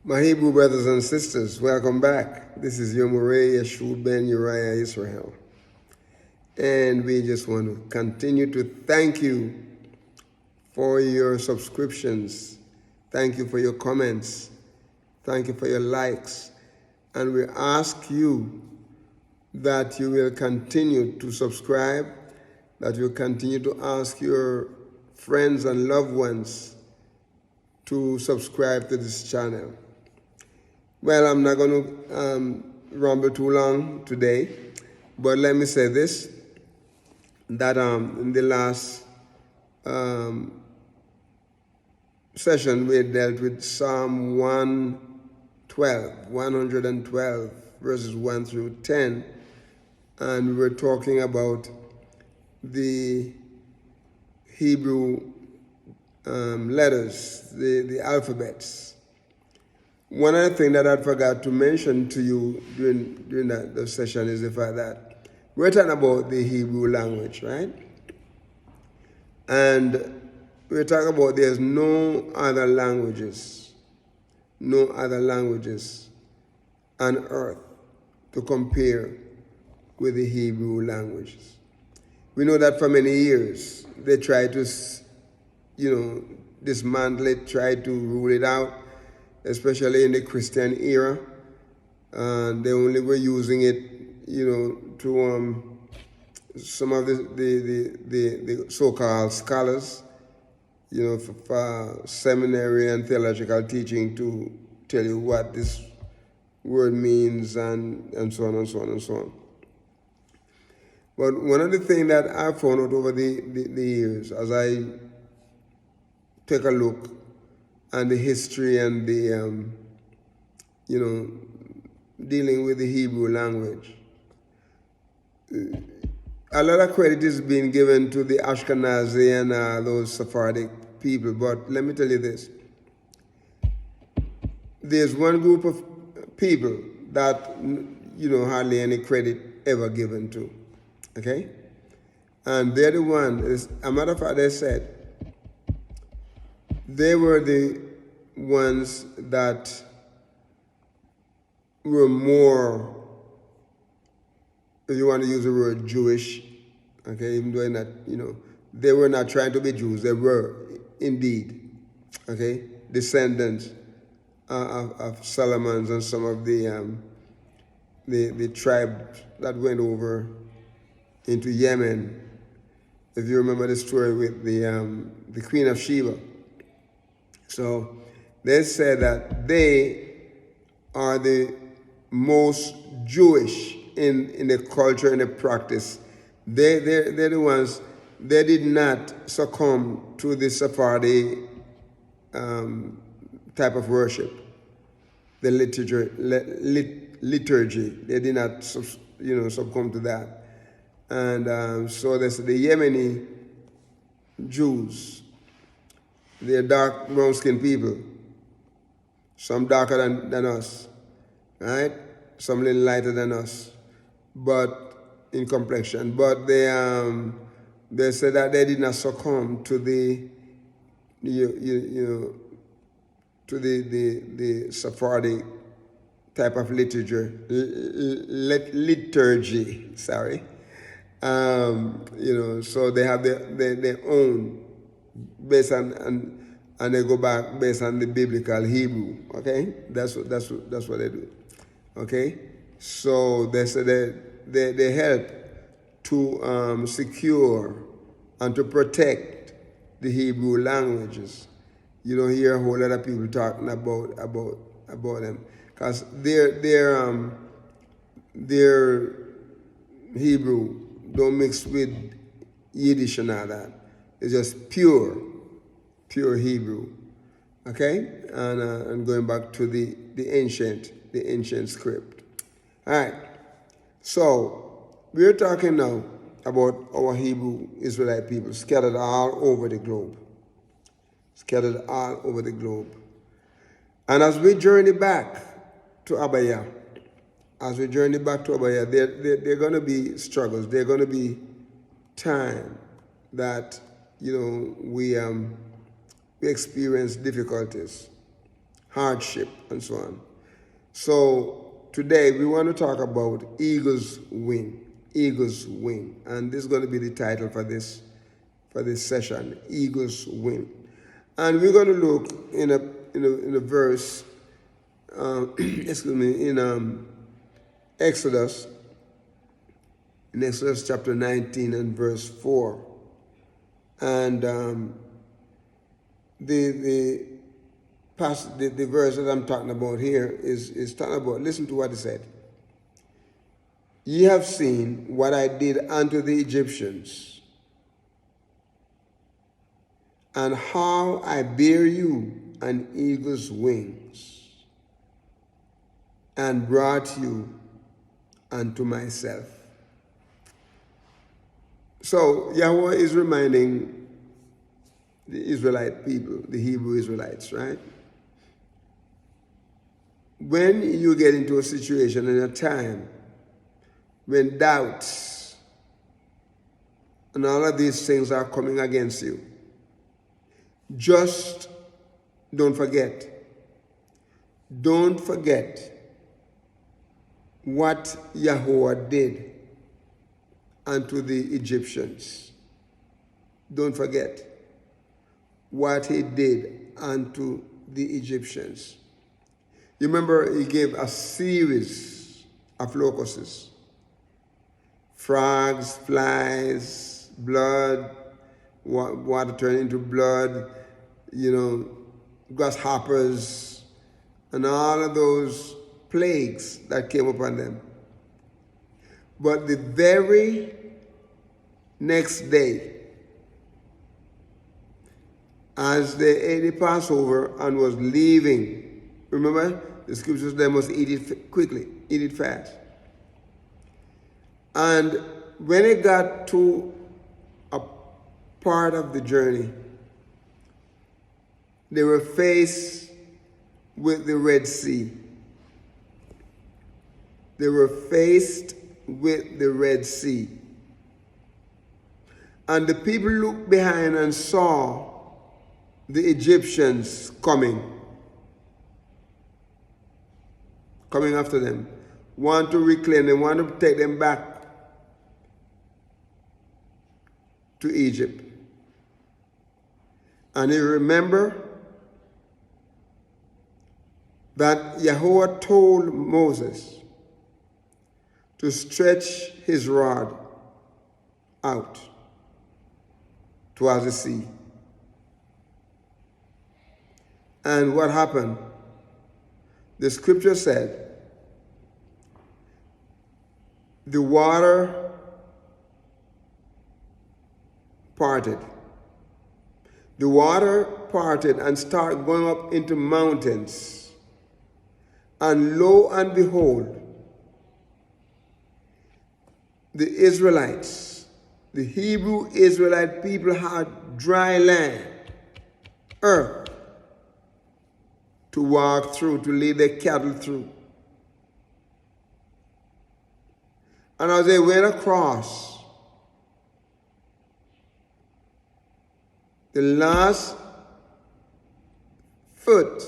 My Hebrew brothers and sisters, welcome back. This is YAHUAH'S ben Uriah Israel. And we just want to continue to thank you for your subscriptions. Thank you for your comments. Thank you for your likes. And we ask you that you will continue to subscribe, that you continue to ask your friends and loved ones to subscribe to this channel. Well, I'm not going to ramble too long today, but let me say this, that in the last session we dealt with Psalm 112, verses 1 through 10, and we were talking about the Hebrew letters, the alphabets. One other thing that I forgot to mention to you during that session is the fact that we're talking about the Hebrew language, right? And we're talking about there's no other languages on earth to compare with the Hebrew languages. We know that for many years they tried to, dismantle it, tried to rule it out, especially in the Christian era. They only were using it, to some of the so-called scholars, for seminary and theological teaching to tell you what this word means and so on and so on and so on. But one of the things that I found out over the years, as I take a look at the history and the, dealing with the Hebrew language, a lot of credit is being given to the Ashkenazi and those Sephardic people. But let me tell you this. There's one group of people that, hardly any credit ever given to. Okay? And they're the ones, a matter of fact, they said, they were the ones that were more, if you want to use the word Jewish, okay, even though not, they were not trying to be Jews, they were indeed, okay, descendants of Solomon's and some of the tribes that went over into Yemen. If you remember the story with the Queen of Sheba. So they said that they are the most Jewish in the culture and the practice. They're the ones, they did not succumb to the Sephardi type of worship, the liturgy. They did not succumb to that. And so there's the Yemeni Jews. They're dark brown-skinned people. Some darker than us, right? Some a little lighter than us, but in complexion. But they said that they did not succumb to the the Sephardic type of liturgy. Sorry. So they have their own based on and they go back based on the biblical Hebrew. Okay, that's what they do. Okay, so they say they help to secure and to protect the Hebrew languages. You don't hear a whole lot of people talking about them because their Hebrew don't mix with Yiddish and all that. It's just pure Hebrew, okay? And going back to the ancient script. All right. So we're talking now about our Hebrew Israelite people scattered all over the globe. And as we journey back to Abaya, there are going to be struggles. There are going to be time that we experience difficulties, hardship, and so on. So today we want to talk about eagle's wing. Eagle's wing. And this is going to be the title for this session, Eagle's Wing. And we're going to look in a verse, in Exodus chapter 19 and verse 4. And the verse that I'm talking about here is talking about, listen to what it said. Ye have seen what I did unto the Egyptians, and how I bear you on eagle's wings, and brought you unto myself. So Yahweh is reminding the Israelite people, the Hebrew Israelites, right? When you get into a situation and a time when doubts and all of these things are coming against you, just don't forget. Don't forget what Yahuwah did unto the Egyptians. Don't forget what he did unto the Egyptians. You remember he gave a series of locusts. Frogs, flies, blood, water turned into blood, grasshoppers, and all of those plagues that came upon them. But the very next day, as they ate the Passover and was leaving, remember, the scriptures, they must eat it quickly, eat it fast. And when it got to a part of the journey, they were faced with the Red Sea. They were faced with the Red Sea. And the people looked behind and saw the Egyptians coming after them, want to reclaim them, want to take them back to Egypt. And you remember that Yahuwah told Moses to stretch his rod out towards the sea. And what happened? The scripture said, the water parted. The water parted and started going up into mountains. And lo and behold, the Israelites, the Hebrew Israelite people had dry land, earth, to walk through, to lead their cattle through. And as they went across, the last foot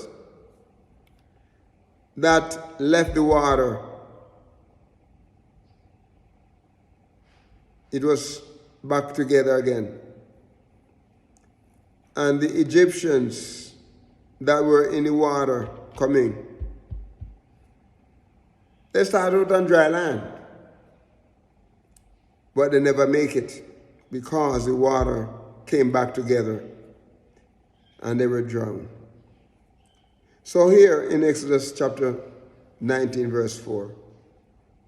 that left the water, it was back together again. And the Egyptians that were in the water coming, they started out on dry land. But they never make it because the water came back together and they were drowned. So here in Exodus chapter 19 verse 4,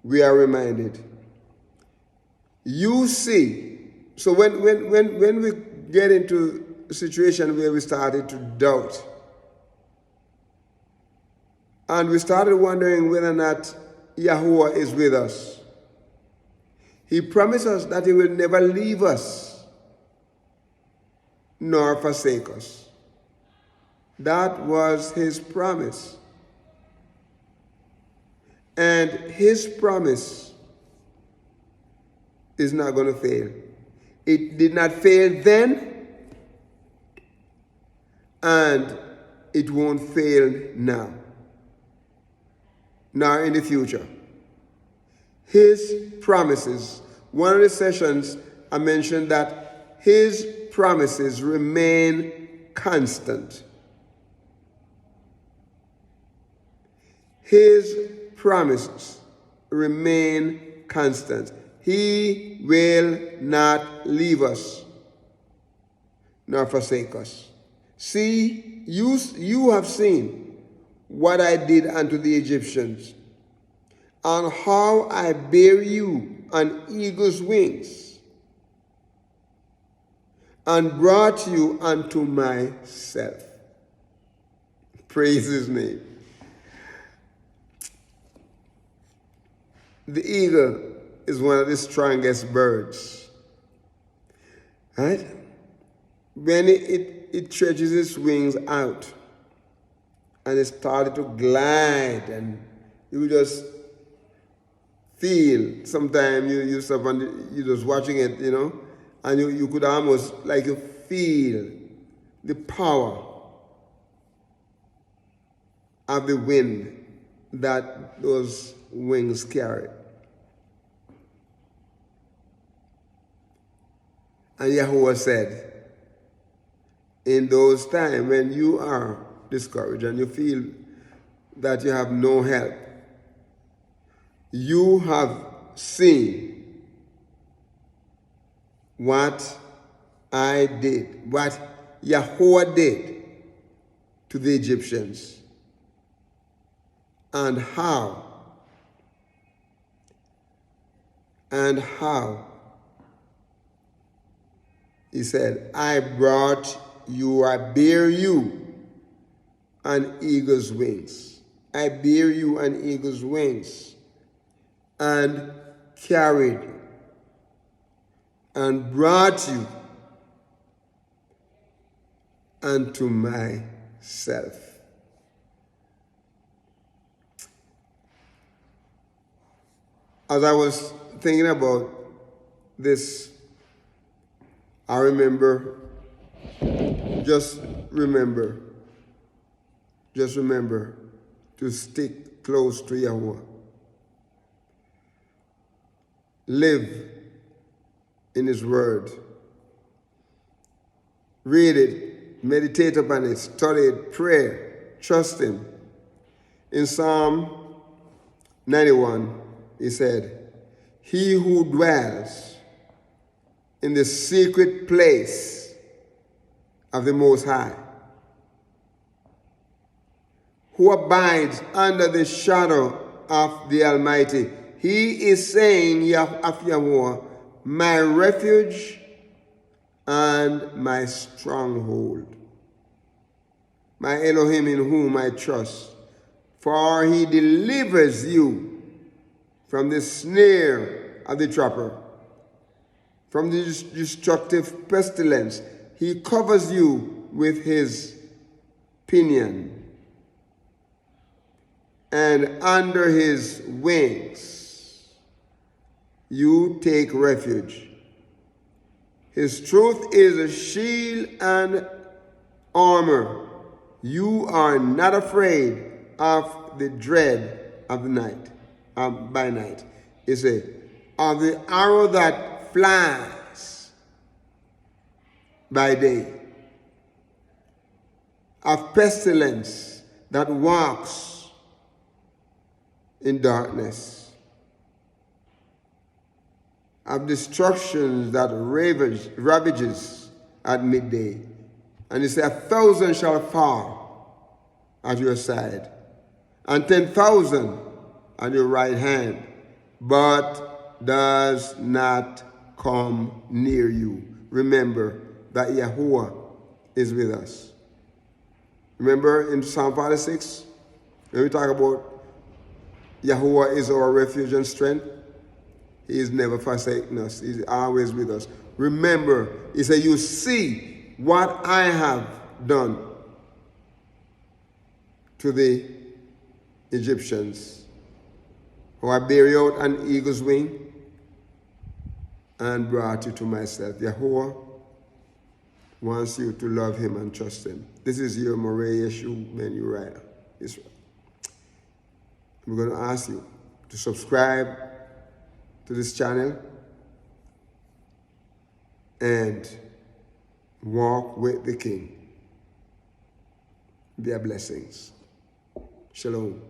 we are reminded, you see, so when we get into a situation where we started to doubt, and we started wondering whether or not Yahuwah is with us, he promised us that he will never leave us nor forsake us. That was his promise. And his promise is not going to fail. It did not fail then, and it won't fail now, nor in the future. His promises, one of the sessions I mentioned that his promises remain constant. His promises remain constant. He will not leave us nor forsake us. See, you have seen what I did unto the Egyptians, and how I bear you on eagle's wings, and brought you unto myself. Praise his name. The eagle is one of the strongest birds, right? When it stretches its wings out and it started to glide, and you just feel, sometimes you stop and you're just watching it, and you could almost like you feel the power of the wind that those wings carry. And Yahuwah said, in those times when you are discouraged and you feel that you have no help, you have seen what I did, what Yahuwah did to the Egyptians, and how he said, I bear you on eagle's wings. I bear you on eagle's wings, and carried you, and brought you unto myself. As I was thinking about this, I remember, just remember to stick close to Yahuwah. Live in his word. Read it, meditate upon it, study it, pray, trust him. In Psalm 91, he said, he who dwells in the secret place of the Most High, who abides under the shadow of the Almighty. He is saying of Yahuwah, my refuge and my stronghold, my Elohim in whom I trust. For he delivers you from the snare of the trapper, from the destructive pestilence. He covers you with his pinion, and under his wings you take refuge. His truth is a shield and armor. You are not afraid of the dread of the night, by night. He said, of the arrow that flies by day, of pestilence that walks in darkness, of destruction that ravages at midday. And he said, 1,000 shall fall at your side, and 10,000 at your right hand, but does not come near you. Remember that Yahuwah is with us. Remember in Psalm 46, when we talk about Yahuwah is our refuge and strength, he is never forsaken us. He's always with us. Remember, he said, you see what I have done to the Egyptians, who I bear you out on eagle's wing and brought you to myself. Yahuwah wants you to love him and trust him. This is your Moriah Yeshua Ben Uriah, Israel. I'm going to ask you to subscribe to this channel and walk with the King. Their blessings. Shalom.